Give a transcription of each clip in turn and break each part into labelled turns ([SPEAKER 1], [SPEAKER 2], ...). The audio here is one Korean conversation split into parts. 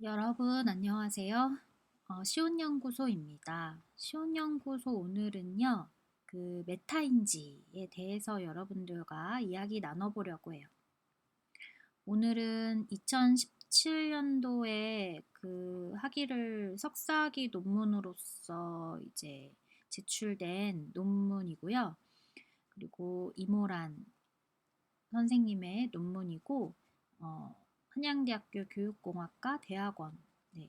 [SPEAKER 1] 여러분 안녕하세요. 시온연구소입니다. 시온연구소 오늘은요. 그 메타인지에 대해서 여러분들과 이야기 나눠보려고 해요. 오늘은 2017년도에 그 학위를 석사학위 논문으로서 이제 제출된 논문이고요. 그리고 이모란 선생님의 논문이고 한양대학교 교육공학과 대학원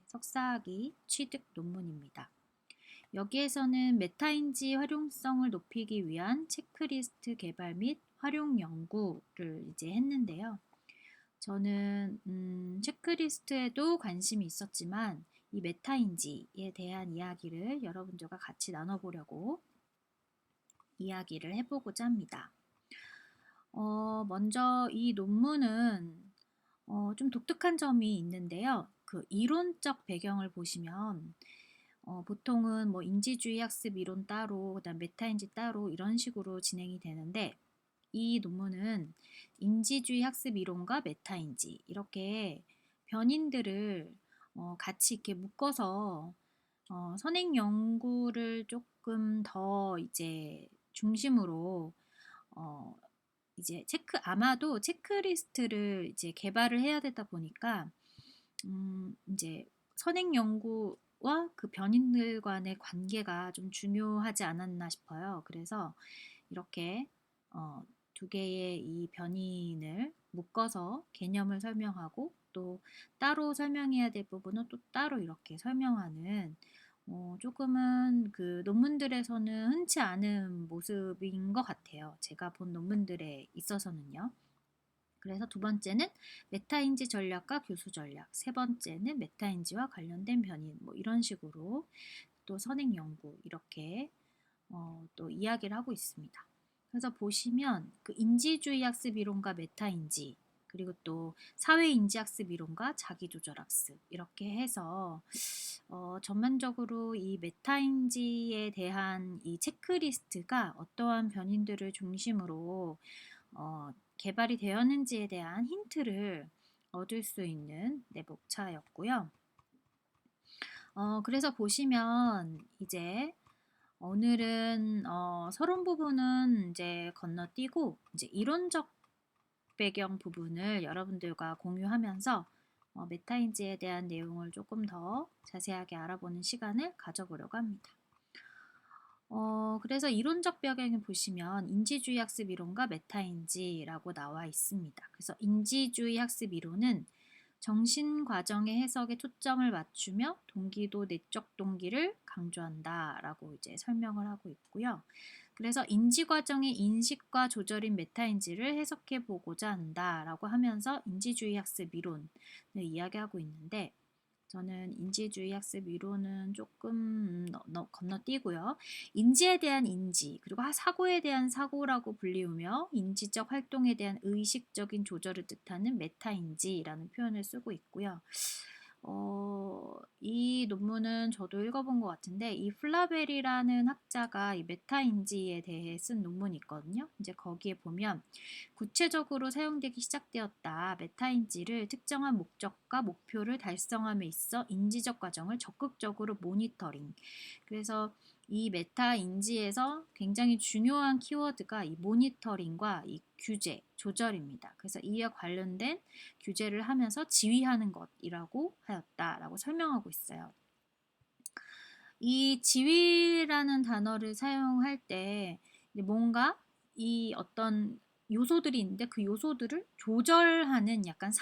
[SPEAKER 1] 석사학위 취득 논문입니다. 여기에서는 메타인지 활용성을 높이기 위한 체크리스트 개발 및 활용 연구를 이제 했는데요. 저는 체크리스트에도 관심이 있었지만 이 메타인지에 대한 이야기를 여러분들과 같이 나눠보려고 이야기를 해보고자 합니다. 먼저 이 논문은 좀 독특한 점이 있는데요. 그 이론적 배경을 보시면 보통은 뭐 인지주의 학습 이론 따로, 그다음 메타인지 따로 이런 식으로 진행이 되는데 이 논문은 인지주의 학습 이론과 메타인지 이렇게 변인들을 같이 이렇게 묶어서 선행 연구를 조금 더 이제 중심으로 이제 아마도 체크리스트를 이제 개발을 해야 되다 보니까 이제 선행 연구와 그 변인들 간의 관계가 좀 중요하지 않았나 싶어요. 그래서 이렇게 두 개의 이 변인을 묶어서 개념을 설명하고 또 따로 설명해야 될 부분은 또 따로 이렇게 설명하는 조금은 그 논문들에서는 흔치 않은 모습인 것 같아요. 제가 본 논문들에 있어서는요. 그래서 두 번째는 메타인지 전략과 교수 전략, 세 번째는 메타인지와 관련된 변인, 뭐 이런 식으로 또 선행 연구 이렇게 또 이야기를 하고 있습니다. 그래서 보시면 그 인지주의 학습 이론과 메타인지 그리고 또 사회인지 학습 이론과 자기조절 학습 이렇게 해서 전반적으로 이 메타인지에 대한 이 체크리스트가 어떠한 변인들을 중심으로 개발이 되었는지에 대한 힌트를 얻을 수 있는 목차였고요. 그래서 보시면 이제 오늘은 서론 부분은 이제 건너뛰고 이제 이론적 배경 부분을 여러분들과 공유하면서 메타인지에 대한 내용을 조금 더 자세하게 알아보는 시간을 가져보려고 합니다. 그래서 이론적 배경을 보시면 인지주의 학습 이론과 메타인지라고 나와 있습니다. 그래서 인지주의 학습 이론은 정신 과정의 해석에 초점을 맞추며 동기도 내적 동기를 강조한다라고 이제 설명을 하고 있고요. 그래서 인지 과정의 인식과 조절인 메타인지를 해석해 보고자 한다라고 하면서 인지주의 학습 이론을 이야기하고 있는데 저는 인지주의 학습 이론은 조금 건너뛰고요. 인지에 대한 인지, 그리고 사고에 대한 사고라고 불리우며 인지적 활동에 대한 의식적인 조절을 뜻하는 메타인지라는 표현을 쓰고 있고요. 이 논문은 저도 읽어본 것 같은데 이 플라벨이라는 학자가 이 메타인지에 대해 쓴 논문이 있거든요. 이제 거기에 보면 구체적으로 사용되기 시작되었다. 메타인지를 특정한 목적과 목표를 달성함에 있어 인지적 과정을 적극적으로 모니터링. 그래서 이 메타인지에서 굉장히 중요한 키워드가 이 모니터링과 이 규제, 조절입니다. 그래서 이와 관련된 규제를 하면서 지휘하는 것이라고 하였다라고 설명하고 있어요. 이 지휘라는 단어를 사용할 때 뭔가 이 어떤 요소들이 있는데 그 요소들을 조절하는 약간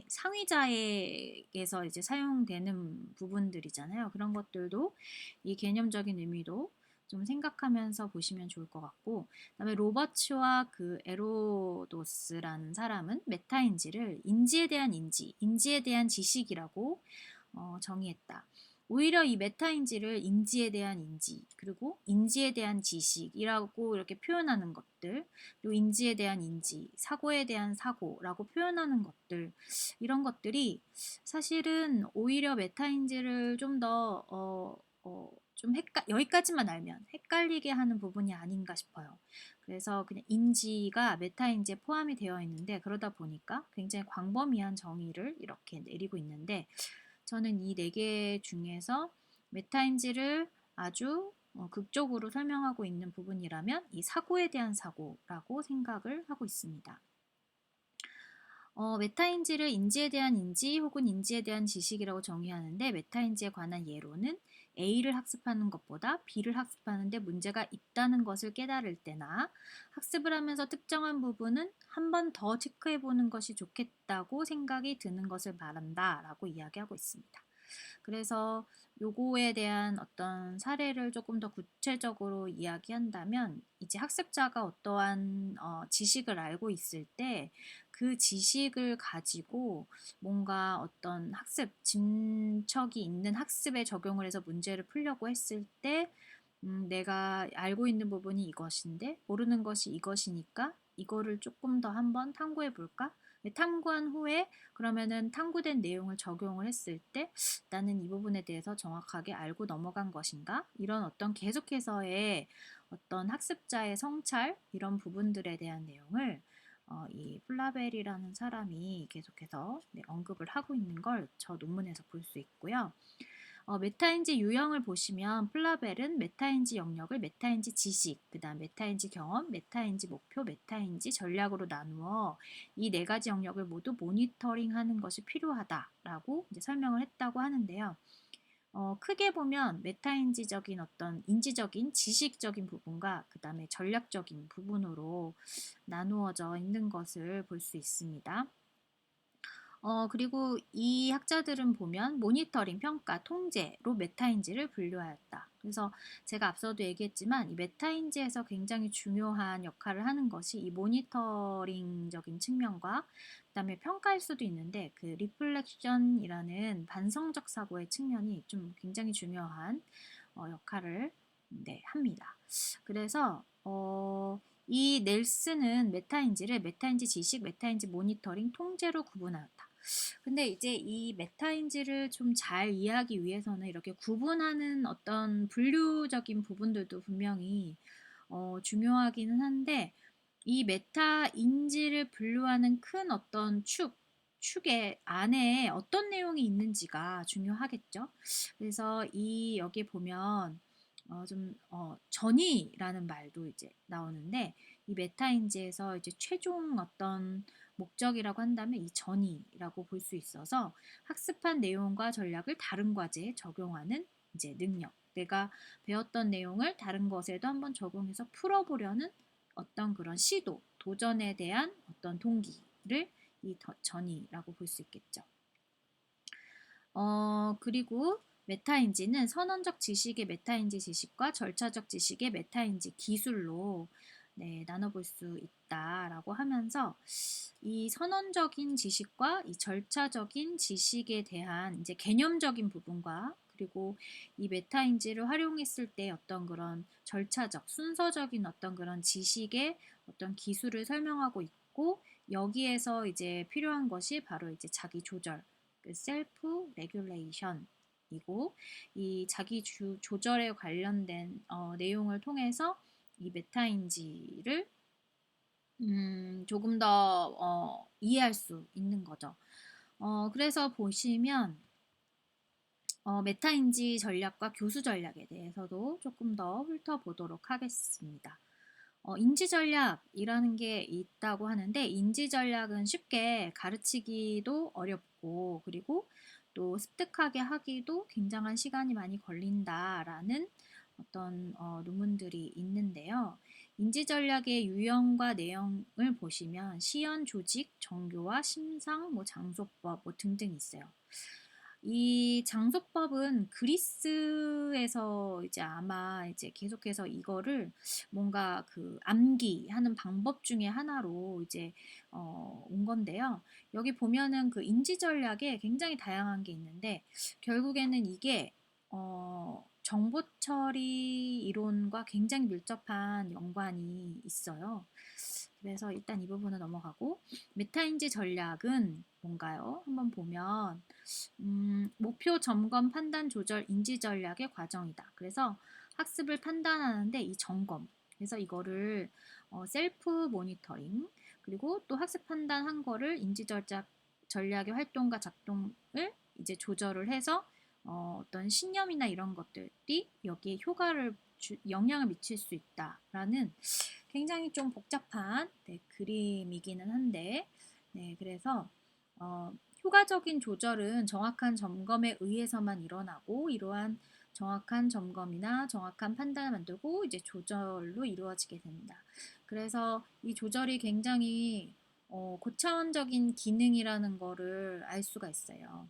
[SPEAKER 1] 상위자에게서 이제 사용되는 부분들이잖아요. 그런 것들도 이 개념적인 의미도 좀 생각하면서 보시면 좋을 것 같고, 그다음에 로버츠와 그 에로도스라는 사람은 메타인지를 인지에 대한 인지에 대한 지식이라고 정의했다. 오히려 이 메타인지를 인지에 대한 인지, 그리고 인지에 대한 지식이라고 이렇게 표현하는 것들, 또 인지에 대한 인지, 사고에 대한 사고라고 표현하는 것들, 이런 것들이 사실은 오히려 메타인지를 좀 더, 여기까지만 알면 헷갈리게 하는 부분이 아닌가 싶어요. 그래서 그냥 인지가 메타인지에 포함이 되어 있는데 그러다 보니까 굉장히 광범위한 정의를 이렇게 내리고 있는데 저는 이 네 개 중에서 메타인지를 아주 극적으로 설명하고 있는 부분이라면 이 사고에 대한 사고라고 생각을 하고 있습니다. 메타인지를 인지에 대한 인지 혹은 인지에 대한 지식이라고 정의하는데 메타인지에 관한 예로는 A를 학습하는 것보다 B를 학습하는 데 문제가 있다는 것을 깨달을 때나 학습을 하면서 특정한 부분은 한 번 더 체크해 보는 것이 좋겠다고 생각이 드는 것을 말한다 라고 이야기하고 있습니다. 그래서 요거에 대한 어떤 사례를 조금 더 구체적으로 이야기한다면 이제 학습자가 어떠한 지식을 알고 있을 때 그 지식을 가지고 뭔가 어떤 학습, 진척이 있는 학습에 적용을 해서 문제를 풀려고 했을 때 내가 알고 있는 부분이 이것인데 모르는 것이 이것이니까 이거를 조금 더 한번 탐구해 볼까? 탐구한 후에 그러면은 탐구된 내용을 적용을 했을 때 나는 이 부분에 대해서 정확하게 알고 넘어간 것인가? 이런 어떤 계속해서의 어떤 학습자의 성찰 이런 부분들에 대한 내용을 이 플라벨이라는 사람이 계속해서 언급을 하고 있는 걸 저 논문에서 볼 수 있고요. 메타인지 유형을 보시면 플라벨은 메타인지 영역을 메타인지 지식, 그 다음 메타인지 경험, 메타인지 목표, 메타인지 전략으로 나누어 이 네 가지 영역을 모두 모니터링하는 것이 필요하다라고 이제 설명을 했다고 하는데요. 크게 보면 메타인지적인 어떤 인지적인 지식적인 부분과 그 다음에 전략적인 부분으로 나누어져 있는 것을 볼 수 있습니다. 그리고 이 학자들은 보면 모니터링, 평가, 통제로 메타인지를 분류하였다. 그래서 제가 앞서도 얘기했지만 이 메타인지에서 굉장히 중요한 역할을 하는 것이 이 모니터링적인 측면과 그다음에 평가일 수도 있는데 그 리플렉션이라는 반성적 사고의 측면이 좀 굉장히 중요한 역할을 합니다. 그래서 이 넬슨은 메타인지를 메타인지 지식, 메타인지 모니터링, 통제로 구분하였다. 근데 이제 이 메타인지를 좀 잘 이해하기 위해서는 이렇게 구분하는 어떤 분류적인 부분들도 분명히 중요하기는 한데 이 메타인지를 분류하는 큰 어떤 축의 안에 어떤 내용이 있는지가 중요하겠죠. 그래서 이 여기 보면 전이라는 말도 이제 나오는데 이 메타인지에서 이제 최종 어떤 목적이라고 한다면 이 전이라고 볼 수 있어서 학습한 내용과 전략을 다른 과제에 적용하는 이제 능력. 내가 배웠던 내용을 다른 것에도 한번 적용해서 풀어보려는 어떤 그런 시도, 도전에 대한 어떤 동기를 이 전이라고 볼 수 있겠죠. 그리고 메타인지는 선언적 지식의 메타인지 지식과 절차적 지식의 메타인지 기술로 나눠볼 수 있다라고 하면서 이 선언적인 지식과 이 절차적인 지식에 대한 이제 개념적인 부분과 그리고 이 메타인지를 활용했을 때 어떤 그런 절차적, 순서적인 어떤 그런 지식의 어떤 기술을 설명하고 있고 여기에서 이제 필요한 것이 바로 이제 자기 조절, 그 셀프 레귤레이션이고 이 자기 조절에 관련된 내용을 통해서 이 메타인지를 조금 더 이해할 수 있는 거죠. 그래서 보시면 메타인지 전략과 교수 전략에 대해서도 조금 더 훑어보도록 하겠습니다. 인지 전략이라는 게 있다고 하는데 인지 전략은 쉽게 가르치기도 어렵고 그리고 또 습득하게 하기도 굉장한 시간이 많이 걸린다라는 어떤 논문들이 있는데요. 인지 전략의 유형과 내용을 보시면 시연, 조직, 정교화, 심상, 장소법 등등 있어요. 이 장소법은 그리스에서 이제 아마 이제 계속해서 이거를 뭔가 그 암기하는 방법 중에 하나로 이제 온 건데요. 여기 보면은 그 인지 전략에 굉장히 다양한 게 있는데 결국에는 이게 정보 처리 이론과 굉장히 밀접한 연관이 있어요. 그래서 일단 이 부분은 넘어가고 메타인지 전략은 뭔가요? 한번 보면 목표 점검 판단 조절 인지 전략의 과정이다. 그래서 학습을 판단하는데 이 점검 그래서 이거를 셀프 모니터링, 그리고 또 학습 판단한 거를 인지 전략의 활동과 작동을 이제 조절을 해서 어떤 신념이나 이런 것들이 여기에 영향을 미칠 수 있다라는 굉장히 좀 복잡한 그림이기는 한데, 그래서 효과적인 조절은 정확한 점검에 의해서만 일어나고, 이러한 정확한 점검이나 정확한 판단을 만들고 이제 조절로 이루어지게 된다. 그래서 이 조절이 굉장히 고차원적인 기능이라는 거를 알 수가 있어요.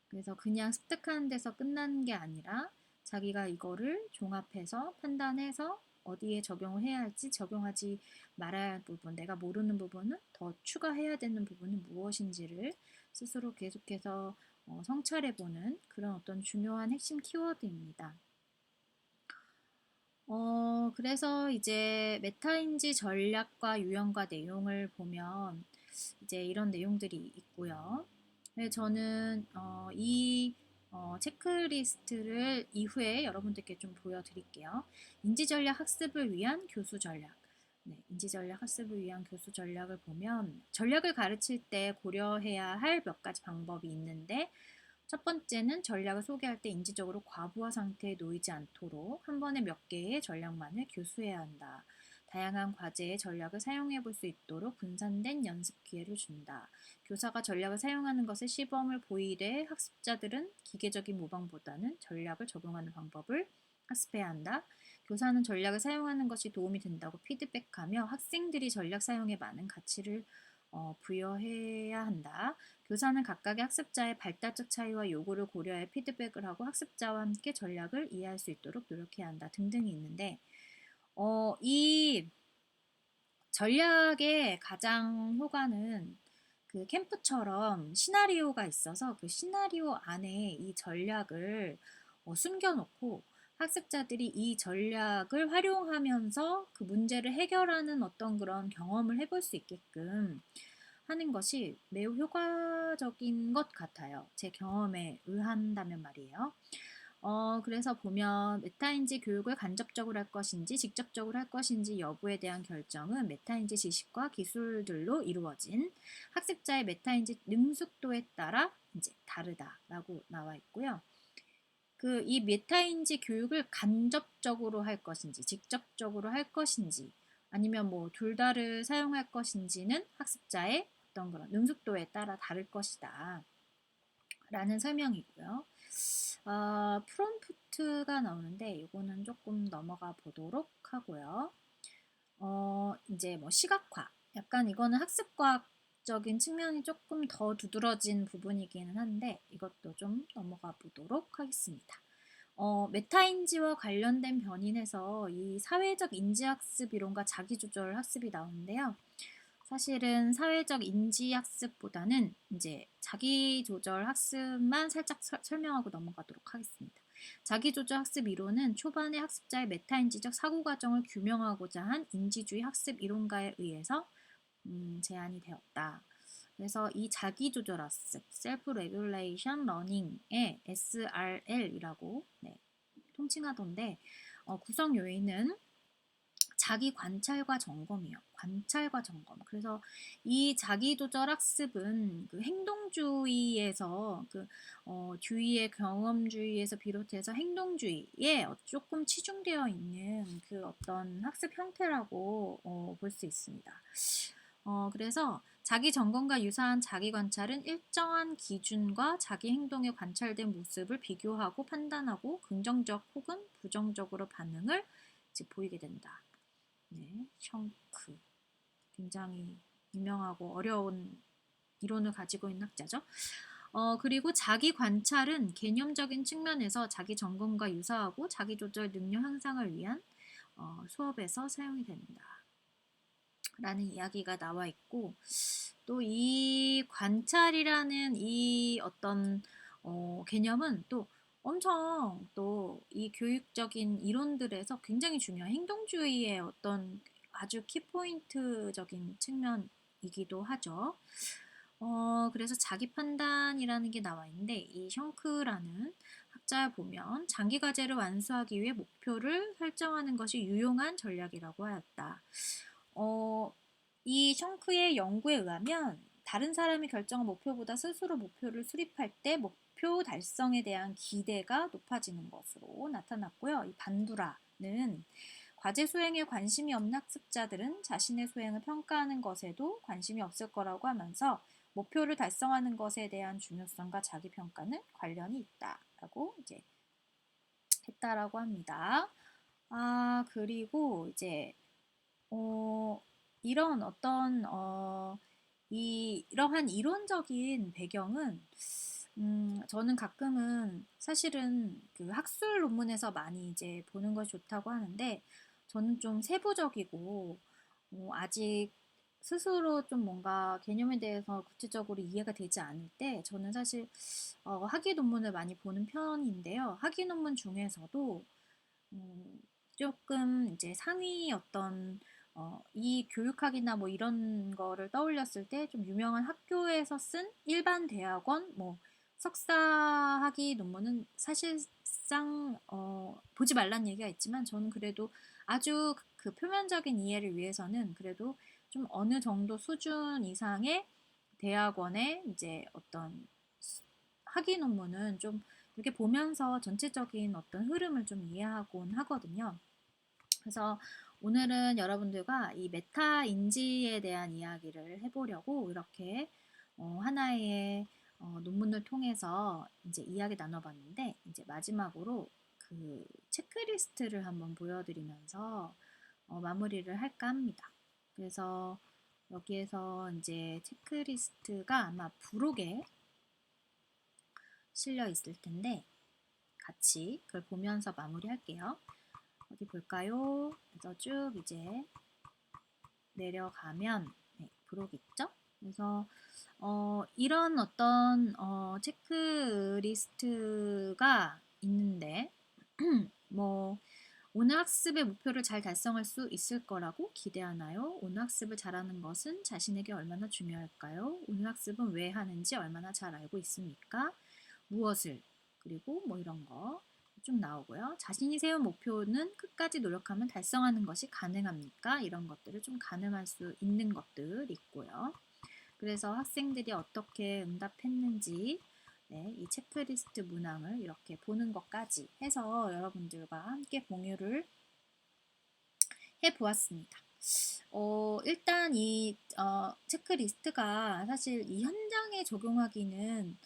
[SPEAKER 1] 그래서 그냥 습득하는 데서 끝나는 게 아니라 자기가 이거를 종합해서 판단해서 어디에 적용을 해야 할지, 적용하지 말아야 할 부분, 내가 모르는 부분은 더 추가해야 되는 부분은 무엇인지를 스스로 계속해서 성찰해보는 그런 어떤 중요한 핵심 키워드입니다. 그래서 이제 메타인지 전략과 유형과 내용을 보면 이제 이런 내용들이 있고요. 네, 저는 이 체크리스트를 이후에 여러분들께 좀 보여드릴게요. 인지전략 학습을 위한 교수 전략. 네, 인지전략 학습을 위한 교수 전략을 보면 전략을 가르칠 때 고려해야 할 몇 가지 방법이 있는데, 첫 번째는 전략을 소개할 때 인지적으로 과부하 상태에 놓이지 않도록 한 번에 몇 개의 전략만을 교수해야 한다. 다양한 과제의 전략을 사용해 볼 수 있도록 분산된 연습 기회를 준다. 교사가 전략을 사용하는 것을 시범을 보이되 학습자들은 기계적인 모방보다는 전략을 적용하는 방법을 학습해야 한다. 교사는 전략을 사용하는 것이 도움이 된다고 피드백하며 학생들이 전략 사용에 많은 가치를 부여해야 한다. 교사는 각각의 학습자의 발달적 차이와 요구를 고려해 피드백을 하고 학습자와 함께 전략을 이해할 수 있도록 노력해야 한다 등등이 있는데, 이 전략의 가장 효과는 그 캠프처럼 시나리오가 있어서 그 시나리오 안에 이 전략을 숨겨놓고 학습자들이 이 전략을 활용하면서 그 문제를 해결하는 어떤 그런 경험을 해볼 수 있게끔 하는 것이 매우 효과적인 것 같아요. 제 경험에 의한다면 말이에요. 그래서 보면 메타인지 교육을 간접적으로 할 것인지 직접적으로 할 것인지 여부에 대한 결정은 메타인지 지식과 기술들로 이루어진 학습자의 메타인지 능숙도에 따라 이제 다르다라고 나와 있고요. 이 메타인지 교육을 간접적으로 할 것인지 직접적으로 할 것인지 아니면 뭐 둘 다를 사용할 것인지는 학습자의 어떤 그런 능숙도에 따라 다를 것이다 라는 설명이고요. 프롬프트가 나오는데 이거는 조금 넘어가 보도록 하고요. 이제 뭐 시각화, 약간 이거는 학습과학적인 측면이 조금 더 두드러진 부분이기는 한데 이것도 좀 넘어가 보도록 하겠습니다. 메타인지와 관련된 변인에서 이 사회적 인지학습 이론과 자기조절 학습이 나오는데요. 사실은 사회적 인지학습보다는 이제 자기조절 학습만 살짝 설명하고 넘어가도록 하겠습니다. 자기조절 학습 이론은 초반에 학습자의 메타인지적 사고과정을 규명하고자 한 인지주의 학습 이론가에 의해서 제안이 되었다. 그래서 이 자기조절 학습, Self Regulation Learning의 SRL이라고 통칭하던데, 구성 요인은 자기 관찰과 점검이요. 관찰과 점검. 그래서 이 자기조절 학습은 그 행동주의에서 주의의 경험주의에서 비롯해서 행동주의에 조금 치중되어 있는 그 어떤 학습 형태라고 볼 수 있습니다. 그래서 자기 점검과 유사한 자기 관찰은 일정한 기준과 자기 행동에 관찰된 모습을 비교하고 판단하고 긍정적 혹은 부정적으로 반응을 이제 보이게 된다. 션크. 굉장히 유명하고 어려운 이론을 가지고 있는 학자죠. 그리고 자기 관찰은 개념적인 측면에서 자기 점검과 유사하고 자기 조절 능력 향상을 위한 수업에서 사용이 된다. 라는 이야기가 나와 있고, 또 이 관찰이라는 이 어떤 개념은 또 엄청 또 이 교육적인 이론들에서 굉장히 중요한 행동주의의 어떤 아주 키포인트적인 측면이기도 하죠. 그래서 자기 판단이라는 게 나와 있는데, 이 션크라는 학자에 보면 장기 과제를 완수하기 위해 목표를 설정하는 것이 유용한 전략이라고 하였다. 어, 이 션크의 연구에 의하면 다른 사람이 결정한 목표보다 스스로 목표를 수립할 때 목표 달성에 대한 기대가 높아지는 것으로 나타났고요. 이 반두라는 과제 수행에 관심이 없는 학습자들은 자신의 수행을 평가하는 것에도 관심이 없을 거라고 하면서 목표를 달성하는 것에 대한 중요성과 자기 평가는 관련이 있다라고 이제 했다라고 합니다. 그리고 이제 이런 어떤 이러한 이론적인 배경은 저는 가끔은 사실은 그 학술 논문에서 많이 이제 보는 것이 좋다고 하는데 저는 좀 세부적이고 아직 스스로 좀 뭔가 개념에 대해서 구체적으로 이해가 되지 않을 때 저는 사실 학위 논문을 많이 보는 편인데요. 학위 논문 중에서도 조금 이제 상위 어떤 이 교육학이나 뭐 이런 거를 떠올렸을 때 좀 유명한 학교에서 쓴 일반 대학원 뭐 석사 학위 논문은 사실상 보지 말란 얘기가 있지만 저는 그래도 아주 그 표면적인 이해를 위해서는 그래도 좀 어느 정도 수준 이상의 대학원의 이제 어떤 학위 논문은 좀 이렇게 보면서 전체적인 어떤 흐름을 좀 이해하곤 하거든요. 그래서 오늘은 여러분들과 이 메타 인지에 대한 이야기를 해보려고 이렇게 하나의 논문을 통해서 이제 이야기 나눠봤는데 이제 마지막으로 그 체크리스트를 한번 보여드리면서 마무리를 할까 합니다. 그래서 여기에서 이제 체크리스트가 아마 부록에 실려 있을 텐데 같이 그걸 보면서 마무리할게요. 어디 볼까요? 그래서 쭉 이제 내려가면 부록 있죠? 그래서 이런 어떤 체크리스트가 있는데 뭐 오늘 학습의 목표를 잘 달성할 수 있을 거라고 기대하나요? 오늘 학습을 잘하는 것은 자신에게 얼마나 중요할까요? 오늘 학습은 왜 하는지 얼마나 잘 알고 있습니까? 무엇을 그리고 뭐 이런 거 쭉 나오고요. 자신이 세운 목표는 끝까지 노력하면 달성하는 것이 가능합니까? 이런 것들을 좀 가늠할 수 있는 것들 있고요. 그래서 학생들이 어떻게 응답했는지 이 체크리스트 문항을 이렇게 보는 것까지 해서 여러분들과 함께 공유를 해보았습니다. 일단 이 체크리스트가 사실 이 현장에 적용하기는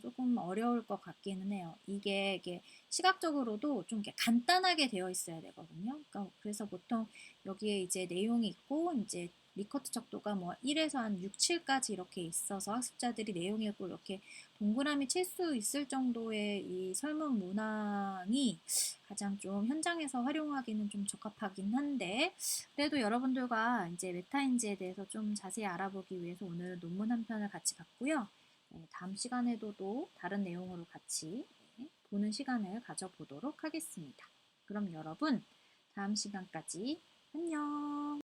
[SPEAKER 1] 조금 어려울 것 같기는 해요. 이게 시각적으로도 좀 이렇게 간단하게 되어 있어야 되거든요. 그러니까 그래서 보통 여기에 이제 내용이 있고 이제 리커트 척도가 뭐 1에서 한 6, 7까지 이렇게 있어서 학습자들이 내용을 이렇게 동그라미 칠 수 있을 정도의 이 설문 문항이 가장 좀 현장에서 활용하기는 좀 적합하긴 한데 그래도 여러분들과 이제 메타인지에 대해서 좀 자세히 알아보기 위해서 오늘 논문 한 편을 같이 봤고요. 다음 시간에도 또 다른 내용으로 같이 보는 시간을 가져보도록 하겠습니다. 그럼 여러분 다음 시간까지 안녕.